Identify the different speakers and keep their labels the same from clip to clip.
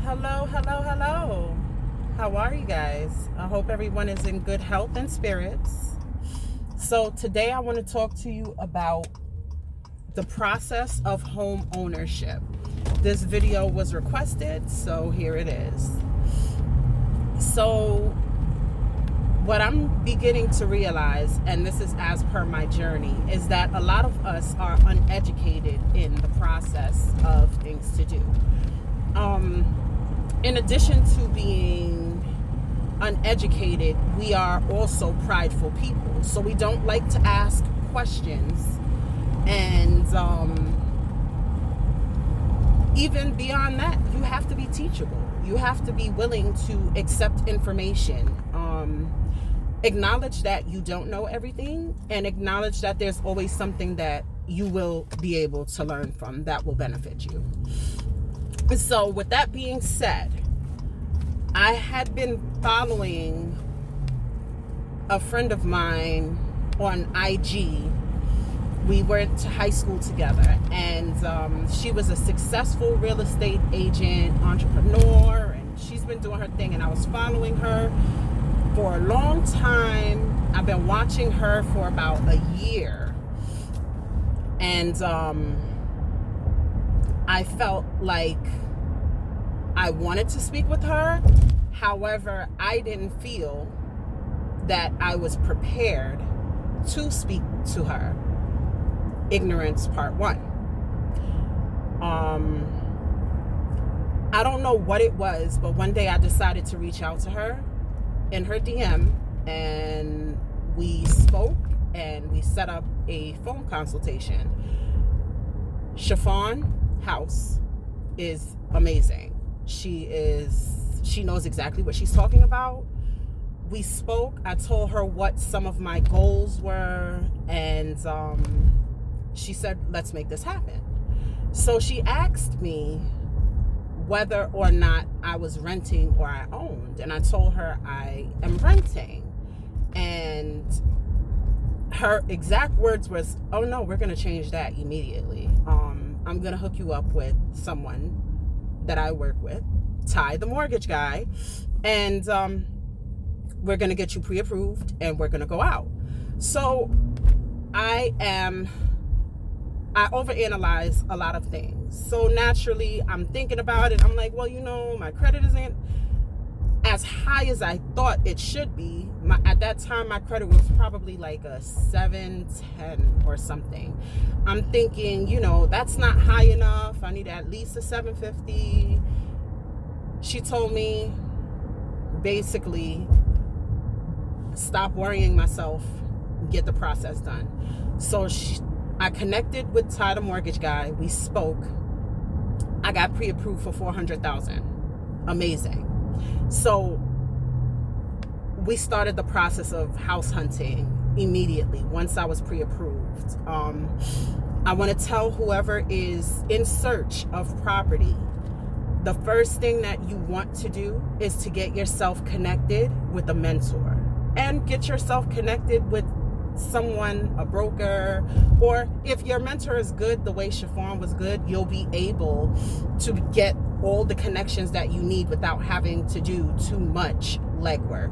Speaker 1: Hello, hello, hello. How are you guys? I hope everyone is in good health and spirits. So, today I want to talk to you about the process of home ownership. This video was requested, so here it is. So, what I'm beginning to realize, and this is as per my journey, is that a lot of us are uneducated in the process of things to do. In addition to being uneducated, we are also prideful people. So we don't like to ask questions. And even beyond that, you have to be teachable. You have to be willing to accept information. Acknowledge that you don't know everything, and acknowledge that there's always something that you will be able to learn from that will benefit you. So with that being said, I had been following a friend of mine on IG. We went to high school together, and she was a successful real estate agent, entrepreneur, and she's been doing her thing, and I was following her for a long time. I've been watching her for about a year, and I felt like I wanted to speak with her. However, I didn't feel that I was prepared to speak to her. Ignorance part one. I don't know what it was, but one day I decided to reach out to her in her DM, and we spoke and we set up a phone consultation. Chiffon House is amazing. She knows exactly what she's talking about. We spoke. I told her what some of my goals were, and she said, let's make this happen. So she asked me whether or not I was renting or I owned, and I told her I am renting. And her exact words was, oh no, we're going to change that immediately. I'm going to hook you up with someone that I work with, Ty, the mortgage guy, and we're going to get you pre-approved and we're going to go out. So I overanalyze a lot of things. So naturally, I'm thinking about it. I'm like, well, my credit isn't as high as I thought it should be. At that time, my credit was probably like a 710 or something. I'm thinking, that's not high enough. I need at least a 750. She told me, basically, stop worrying myself, get the process done. So I connected with Ty, the mortgage guy. We spoke. I got pre-approved for $400,000. Amazing. So we started the process of house hunting immediately once I was pre-approved. I want to tell whoever is in search of property, the first thing that you want to do is to get yourself connected with a mentor, and get yourself connected with someone, a broker, or if your mentor is good the way Chiffon was good, you'll be able to get all the connections that you need without having to do too much legwork.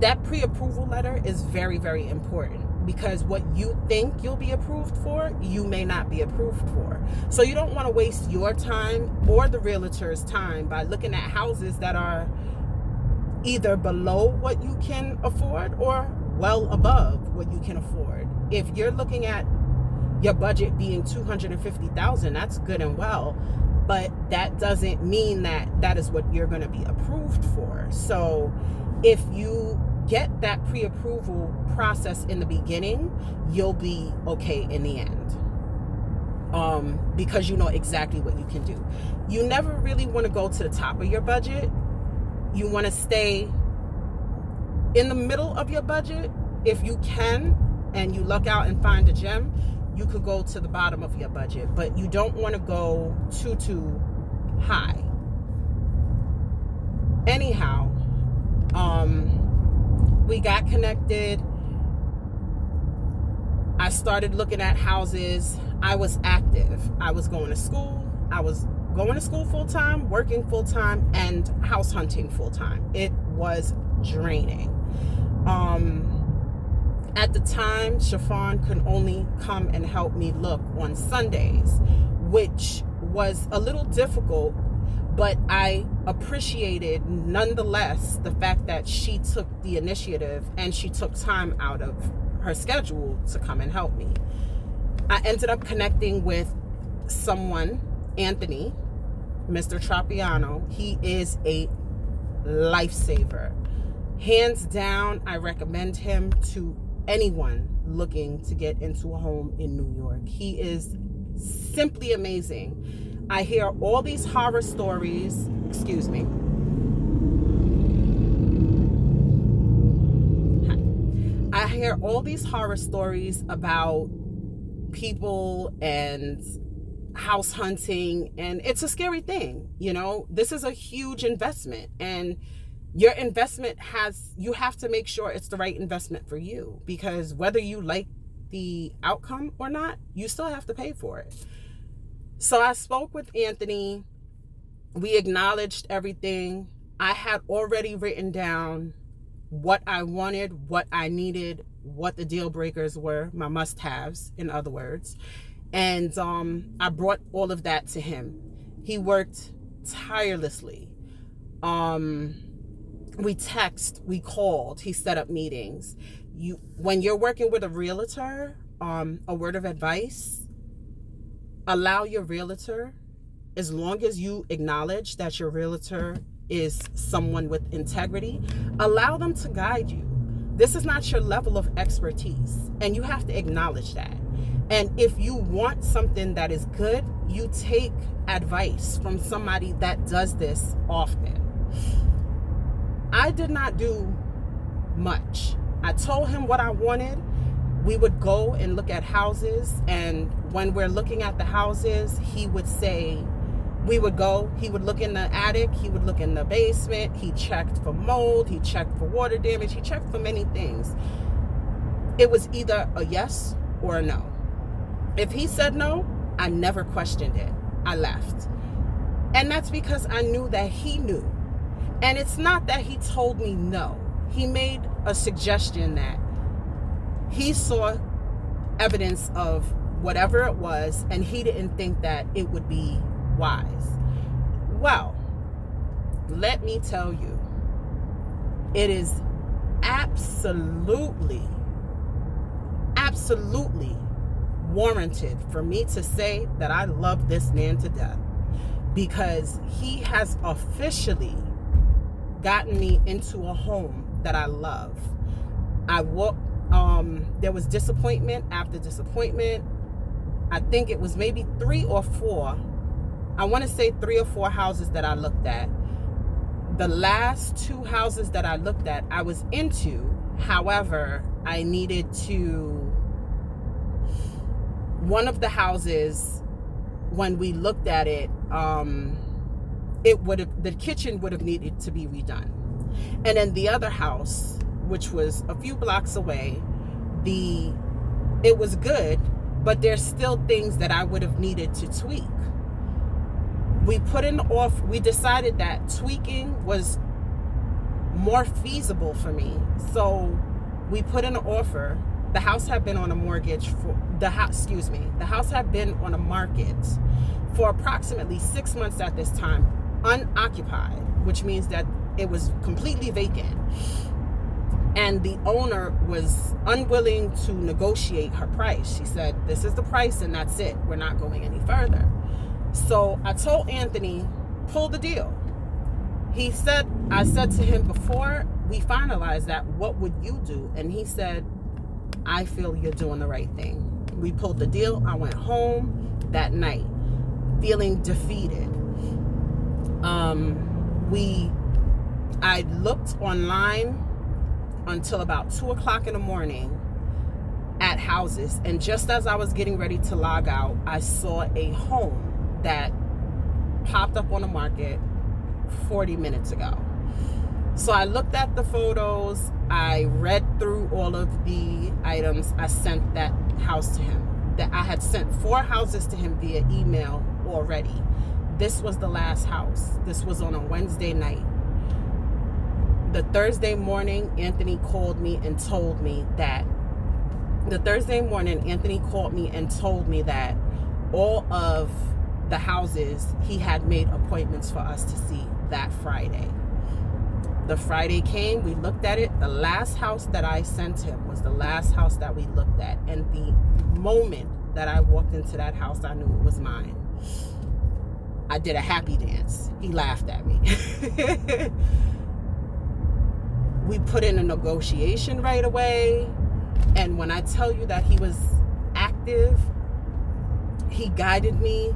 Speaker 1: That pre-approval letter is very, very important, because what you think you'll be approved for, you may not be approved for. So you don't want to waste your time or the realtor's time by looking at houses that are either below what you can afford or well above what you can afford. If you're looking at your budget being $250,000, that's good and well, but that doesn't mean that that is what you're going to be approved for. So if you get that pre-approval process in the beginning, you'll be okay in the end, because you know exactly what you can do. You never really want to go to the top of your budget. You want to stay in the middle of your budget. If you can, and you luck out and find a gem, you could go to the bottom of your budget, but you don't want to go too high. Anyhow, we got connected. I started looking at houses. I was active. I was going to school. I was going to school full-time, working full-time, and house hunting full-time. It was draining. At the time, Chiffon could only come and help me look on Sundays, which was a little difficult, but I appreciated nonetheless the fact that she took the initiative and she took time out of her schedule to come and help me. I ended up connecting with someone, Anthony, Mr. Trapiano. He is a lifesaver. Hands down, I recommend him to anyone looking to get into a home in New York. He is simply amazing. I hear all these horror stories, excuse me. I hear all these horror stories about people and house hunting, and it's a scary thing. You know, this is a huge investment, and your investment you have to make sure it's the right investment for you, because whether you like the outcome or not, you still have to pay for it. So I spoke with Anthony. We acknowledged everything. I had already written down what I wanted, what I needed, what the deal breakers were, my must-haves, in other words. And I brought all of that to him. He worked tirelessly. We we called, he set up meetings. When you're working with a realtor, a word of advice, allow your realtor, as long as you acknowledge that your realtor is someone with integrity, allow them to guide you. This is not your level of expertise, and you have to acknowledge that. And if you want something that is good, you take advice from somebody that does this often. I did not do much. I told him what I wanted. We would go and look at houses, and when we're looking at the houses, he would say, he would look in the attic, he would look in the basement, he checked for mold, he checked for water damage, he checked for many things. It was either a yes or a no. If he said no, I never questioned it. I left. And that's because I knew that he knew. And it's not that he told me no. He made a suggestion that he saw evidence of whatever it was, and he didn't think that it would be wise. Well, let me tell you, it is absolutely warranted for me to say that I love this man to death, because he has officially gotten me into a home that I love. There was disappointment after disappointment. I think it was maybe 3 or 4. I want to say 3 or 4 houses that I looked at. The last 2 houses that I looked at, I was into. However, I needed to, one of the houses, when we looked at it, the kitchen would have needed to be redone. And then the other house, which was a few blocks away, it was good, but there's still things that I would have needed to tweak. We decided that tweaking was more feasible for me. So we put in an offer. The house had been on a mortgage the house had been on a market for approximately 6 months at this time, unoccupied, which means that it was completely vacant. And the owner was unwilling to negotiate her price. She said, this is the price and that's it. We're not going any further. So I told Anthony, pull the deal. I said to him before we finalized that, what would you do? And he said, I feel you're doing the right thing. We pulled the deal. I went home that night feeling defeated. I looked online until about 2 o'clock in the morning at houses, and just as I was getting ready to log out, I saw a home that popped up on the market 40 minutes ago. So I looked at the photos, I read through all of the items. I sent that house to him. That I had sent 4 houses to him via email already. this was the last house. This was on a Wednesday night. The Thursday morning, Anthony called me and told me that all of the houses he had made appointments for us to see that Friday. The Friday came, we looked at it. The last house that I sent him was the last house that we looked at. And the moment that I walked into that house, I knew it was mine. I did a happy dance. He laughed at me. We put in a negotiation right away. And when I tell you that he was active, he guided me.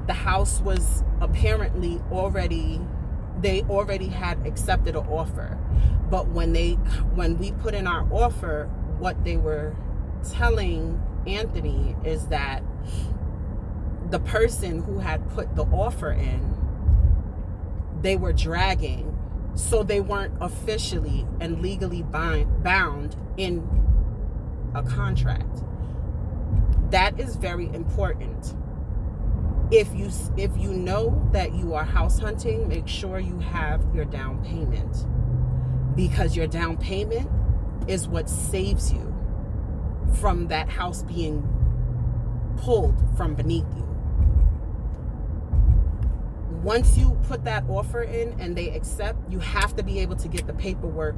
Speaker 1: The house was apparently they already had accepted an offer. But when we put in our offer, what they were telling Anthony is that the person who had put the offer in, they were dragging. So they weren't officially and legally bound in a contract. That is very important. If you know that you are house hunting, make sure you have your down payment, because your down payment is what saves you from that house being pulled from beneath you. Once you put that offer in and they accept, you have to be able to get the paperwork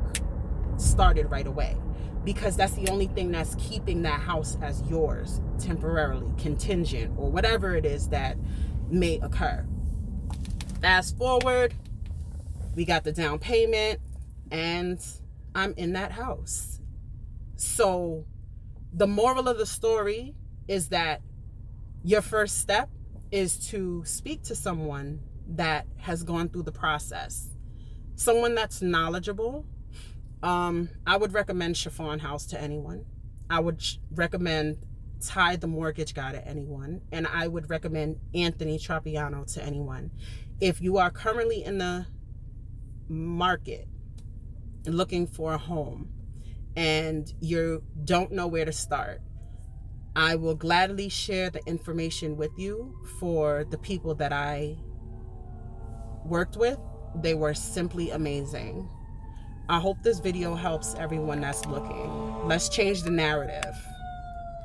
Speaker 1: started right away, because that's the only thing that's keeping that house as yours temporarily, contingent, or whatever it is that may occur. Fast forward, we got the down payment and I'm in that house. So the moral of the story is that your first step is to speak to someone that has gone through the process, someone that's knowledgeable. I would recommend Chiffon House to anyone. I would recommend Ty the Mortgage Guy to anyone. And I would recommend Anthony Trapiano to anyone. If you are currently in the market looking for a home and you don't know where to start, I will gladly share the information with you for the people that I worked with. They were simply amazing. I hope this video helps everyone that's looking. Let's change the narrative.